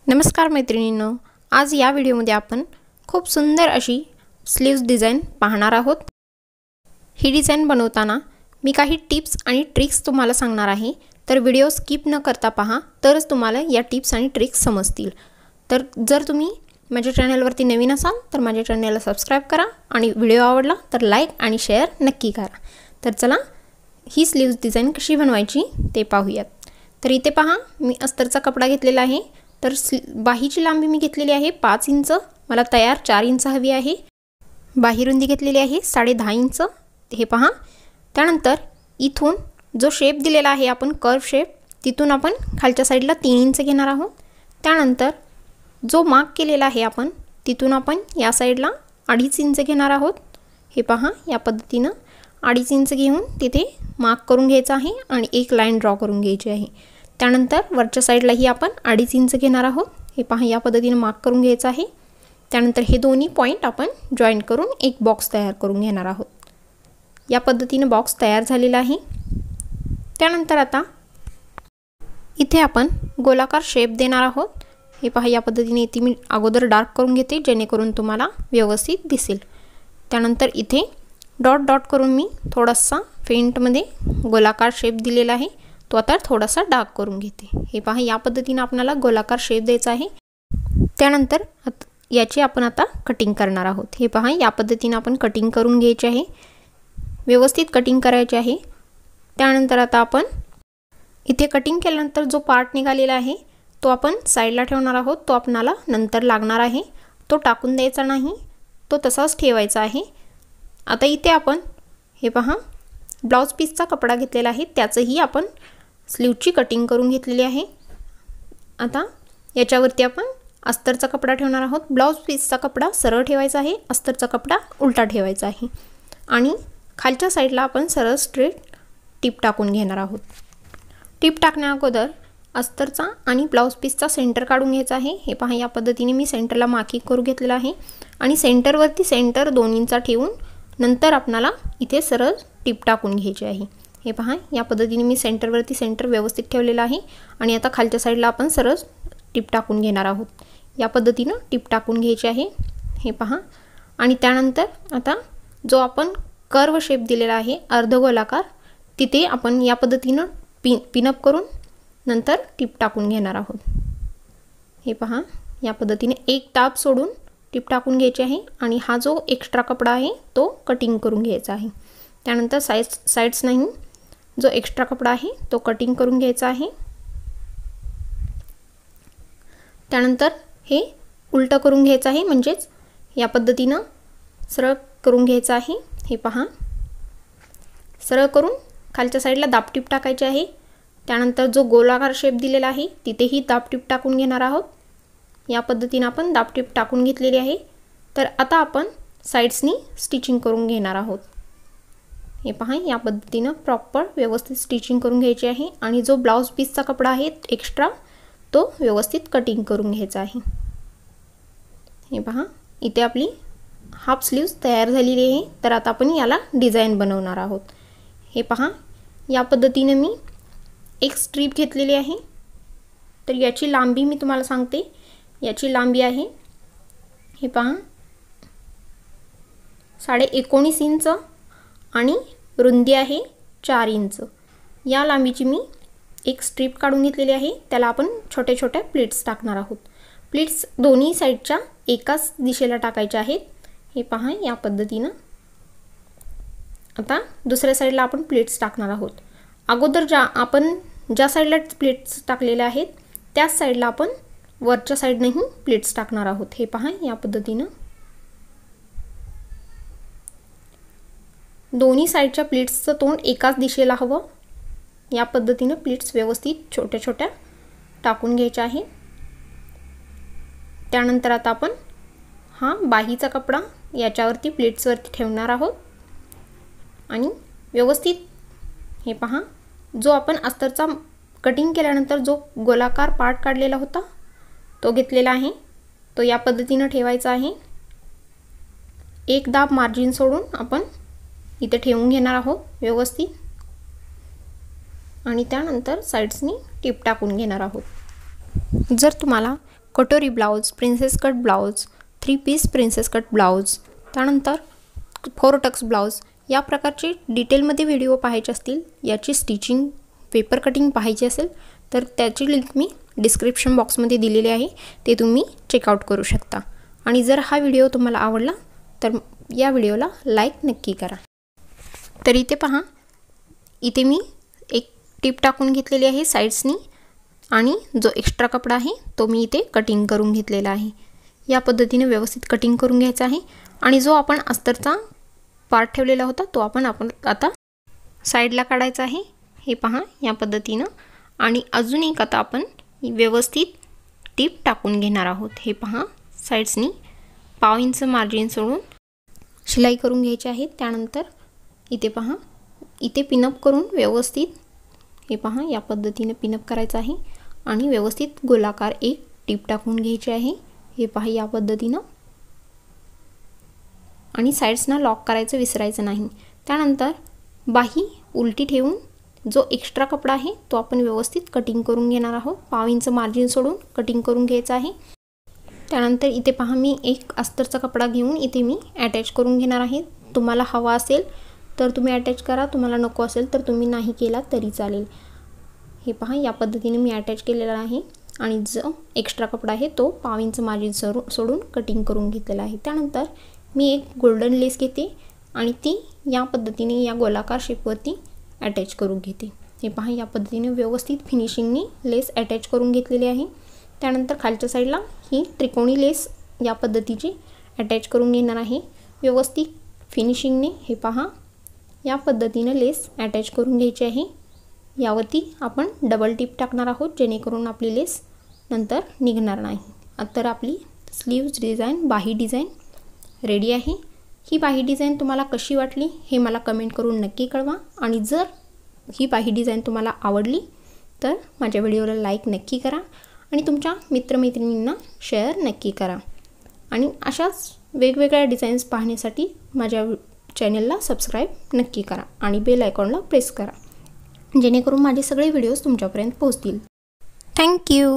नमस्कार मैत्रिणींनो, आज या व्हिडिओमध्ये आपण खूप सुंदर अशी स्लीव्स डिझाइन पाहणार आहोत। ही डिझाइन बनवताना मी काही टिप्स आणि ट्रिक्स तुम्हाला सांगणार आहे, तर व्हिडिओ स्किप न करता पहा, तरच तुम्हाला या टिप्स आणि ट्रिक्स समजतील। तर जर तुम्ही माझ्या चॅनलवरती नवीन असाल तर माझ्या चॅनलला सबस्क्राइब करा आणि व्हिडिओ आवडला तर लाईक आणि शेअर नक्की करा। तर चला ही स्लीव्स डिझाइन कशी बनवायची ते पाहूयात। तर इथे पहा, मी अस्तरचा कपडा घेतलेला आहे। तर बाहीची लांबी मी घेतलेली आहे 5 इंच, मला तयार 4 इंच हवी आहे। बाही रुंदी घेतलेली आहे 10.5 इंच, हे पहा। त्यानंतर इथून जो शेप दिलेला आहे आपण कर्व शेप, तिथून आपण खालच्या साइडला 3 इंच घेणार आहोत। त्यानंतर जो मार्क केलेला आहे आपण, तिथून आपण या साइडला 2.5 इंच घेणार आहोत। हे पहा, या पद्धतीने 2.5 इंच घेऊन तिथे मार्क करून घ्यायचा आहे आणि एक लाइन ड्रॉ करून घ्यायची आहे। त्यानंतर वरच्या साइडला ही आपण 2.5 इंच घेणार आहोत। हे पहा, या पद्धतीने मार्क करून घ्यायचं आहे। त्यानंतर हे दोन्ही पॉइंट आपण जॉइन करून एक बॉक्स तयार करून घेणार आहोत। या पद्धतीने बॉक्स तयार झालेला आहे। त्यानंतर आता इथे आपण गोलाकार शेप देणार आहोत। हे पहा, या पद्धतीने इथे मी अगोदर डार्क करून घेते जेणेकरून तुम्हाला व्यवस्थित दिसेल। त्यानंतर इथे डॉट डॉट करून मी थोडासा फेंट मध्ये गोलाकार शेप दिलेला आहे, तो आता थोडासा डार्क करून घेते। हे पहा, या पद्धतीने आपल्याला गोलाकार शेप द्यायचा आहे। त्यानंतर याची आपण आता कटिंग करणार आहोत। हे पहा, या पद्धतीने आपण कटिंग करून घ्यायची आहे, व्यवस्थित कटिंग करायची आहे। त्यानंतर आता आपण इथे कटिंग केल्यानंतर जो पार्ट निघालेला आहे तो आपण साइडला ठेवणार आहोत। तो आपल्याला नंतर लागणार आहे, तो टाकून द्यायचा नाही, तो तसाच ठेवायचा आहे। आता इथे आपण हे पहा, ब्लाउज पीसचा कपडा घेतलेला आहे, त्याचंही आपण स्लीवची कटिंग करून घेतलेली आहे। आता याच्यावरती आपण अस्तरचा कपडा ठेवणार आहोत। ब्लाउज पीसचा कपडा सरळ ठेवायचा आहे, अस्तरचा कपडा उलटा ठेवायचा आहे आणि खालच्या साइडला आपण सरळ स्ट्रेट टिप टाकून घेणार आहोत। टिप टाकण्या अगोदर अस्तरचा आणि ब्लाउज पीसचा सेंटर काढून घ्यायचा आहे। हे पहा, या पद्धतीने मी सेंटरला मार्किंग करून घेतलेला आहे आणि सेंटरवरती सेंटर 2 इंच ठेवून नंतर आपल्याला इथे सरळ टिप टाकून घ्यायची आहे। हे पहा, या पद्धतीने मी सेंटरवरती सेंटर व्यवस्थित ठेवलेला आहे आणि आता खालच्या साइडला आपण सरळ टिप टाकून घेणार आहोत। या पद्धतीने टिप टाकून घ्यायची आहे। हे पहा, आणि त्यानंतर आता जो आपण कर्व शेप दिलेला आहे अर्धगोलाकार, तिथे आपण या पद्धतीने पिनअप करून नंतर टिप टाकून घेणार आहोत। हे पहा, या पद्धतीने एक दाब सोडून टिप टाकून घ्यायची आहे आणि हा जो एक्स्ट्रा कपडा आहे तो कटिंग करून घ्यायचा आहे। त्यानंतर साइड्स नाही, जो एक्स्ट्रा कपडा आहे तो कटिंग करून घ्यायचा आहे। त्यानंतर हे उलट करून घ्यायचं आहे, म्हणजेच या पद्धतीने सरळ करून घ्यायचं आहे। हे पहा, सरळ करून खालच्या साइडला दाबटीप टाकायची आहे। त्यानंतर जो गोलाकार शेप दिलेला आहे तिथेही दाबटीप टाकून घेणार आहोत। या पद्धतीने आपण दाबटीप टाकून घेतलेली आहे। तर आता आपण साइड्सनी स्टिचिंग करून घेणार आहोत। हे पहा, या पद्धतीने प्रॉपर व्यवस्थित स्टिचिंग करून घ्यायची आहे आणि जो ब्लाउज पीसचा कपडा आहे एक्स्ट्रा तो व्यवस्थित कटिंग करून घ्यायचा आहे। हे पहा, इथे आपली हाफ स्लीव्स तयार झालेली आहे। तर आता आपण याला डिझाइन बनवणार आहोत। हे पहा, या पद्धतीने मी एक स्ट्रीप घेतलेली आहे। तर याची लांबी मी तुम्हाला सांगते, याची लांबी आहे हे पहा 19.5 इंच आणि रुंदी आहे 4 इंच। या लांबीची मी एक स्ट्रीप काढून घेतलेली आहे, त्याला आपण छोटे छोटे प्लीट्स टाकणार आहोत। प्लीट्स दोन्ही साइडच्या एकाच दिशेला टाकायच्या आहेत। हे पहा, या पद्धतीने आता दुसऱ्या साइडला आपण प्लीट्स टाकणार आहोत। अगोदर ज्या साइडला प्लीट्स टाकलेले आहेत त्याच साइडला आपण वरच्या साइडनेही प्लीट्स टाकणार आहोत। हे पहा, या पद्धतीने दोन्ही साइडच्या प्लीट्सचं तोंड एकाच दिशेला हवं। या पद्धतीने प्लीट्स व्यवस्थित छोट्या छोट्या टाकून घ्यायच्या आहे। त्यानंतर आता आपण हा बाहीचा कपडा याच्यावरती प्लीट्सवरती ठेवणार आहोत आणि व्यवस्थित हे पहा, जो आपण अस्तरचा कटिंग केल्यानंतर जो गोलाकार पार्ट काढलेला होता तो घेतलेला आहे, तो या पद्धतीने ठेवायचा आहे। एक दाब मार्जिन सोडून आपण इथे ठेवून घेणार आहोत व्यवस्थित आणि त्यानंतर साइड्सनी टिप टाकून घेणार आहोत। जर तुम्हाला कटोरी blouse, princess cut blouse, 3 piece princess cut blouse, त्यानंतर 4 टक्स ब्लाउज या प्रकारचे डिटेलमध्ये व्हिडिओ पाहायचे असतील, याची स्टिचिंग पेपर कटिंग पाहायची असेल तर त्याची लिंक मी डिस्क्रिप्शन बॉक्समध्ये दिलेली आहे, ते तुम्ही चेकआउट करू शकता। आणि जर हा व्हिडिओ तुम्हाला आवडला तर या व्हिडिओला लाईक नक्की करा। तर इथे पहा, इथे मी एक टिप टाकून घेतलेली आहे साइड्सनी आणि जो एक्स्ट्रा कपडा आहे तो मी इथे कटिंग करून घेतलेला आहे। या पद्धतीने व्यवस्थित कटिंग करून घ्यायचं आहे आणि जो आपण अस्तरचा पार्ट ठेवलेला होता तो आपण आता साइडला काढायचा आहे। हे पहा या पद्धतीने। आणि अजून एक आता आपण व्यवस्थित टिप टाकून घेणार आहोत। हे पहा साइड्सनी 1/2 इंच मार्जिन सोडून शिलाई करून घ्यायची आहे। त्यानंतर इथे पहा, इथे पिनअप करून व्यवस्थित हे पहा या पद्धतीने पिनअप करायचं आहे आणि व्यवस्थित गोलाकार एक टिप टाकून घ्यायची आहे। हे पहा या पद्धतीने। आणि साइड्सना लॉक करायचं विसरायचं नाही। त्यानंतर बाही उलटी ठेवून जो एक्स्ट्रा कपडा आहे तो आपण व्यवस्थित कटिंग करून घेणार आहोत। 1/2 इंच मार्जिन सोडून कटिंग करून घ्यायचं आहे। त्यानंतर इथे पहा, मी एक अस्तरचा कपडा घेऊन इथे मी अटॅच करून घेणार आहे। तुम्हाला हवा असेल तर तुम्ही अटॅच करा, तुम्हाला नको असेल तर तुम्ही नाही केला तरी चालेल। हे पहा या पद्धतीने मी अटॅच केलेला आहे आणि जो एक्स्ट्रा कपडा आहे तो 1/2 इंच मार्जिन सोडून कटिंग करून घेतलेला आहे। त्यानंतर मी एक गोल्डन लेस घेते आणि ती या पद्धतीने या गोलाकार शेपवरती अटॅच करून घेते। हे पहा या पद्धतीने व्यवस्थित फिनिशिंगनी लेस अटॅच करून घेतलेली आहे। त्यानंतर खालच्या साईडला ही त्रिकोणी लेस या पद्धतीची अटॅच करून घेणार आहे व्यवस्थित फिनिशिंगने। हे पहा या पद्धतीने लेस अटॅच करून घ्यायची आहे। यावरती आपण डबल टिप टाकणार आहोत जेणेकरून आपली लेस नंतर निघणार नाही। तर आपली स्लीव्ज डिझाइन, बाही डिझाइन रेडी आहे। ही बाही डिझाइन तुम्हाला कशी वाटली हे मला कमेंट करून नक्की कळवा आणि जर ही बाही डिझाइन तुम्हाला आवडली तर माझ्या व्हिडिओला लाईक नक्की करा आणि तुमच्या मित्रमैत्रिणींना शेअर नक्की करा। आणि अशाच वेगवेगळ्या डिझाईन्स पाहण्यासाठी माझ्या चॅनलला सबस्क्राईब नक्की करा आणि बेल आयकॉनला प्रेस करा जेणेकरून माझे सगळे व्हिडिओज तुमच्यापर्यंत पोहोचतील। थँक्यू।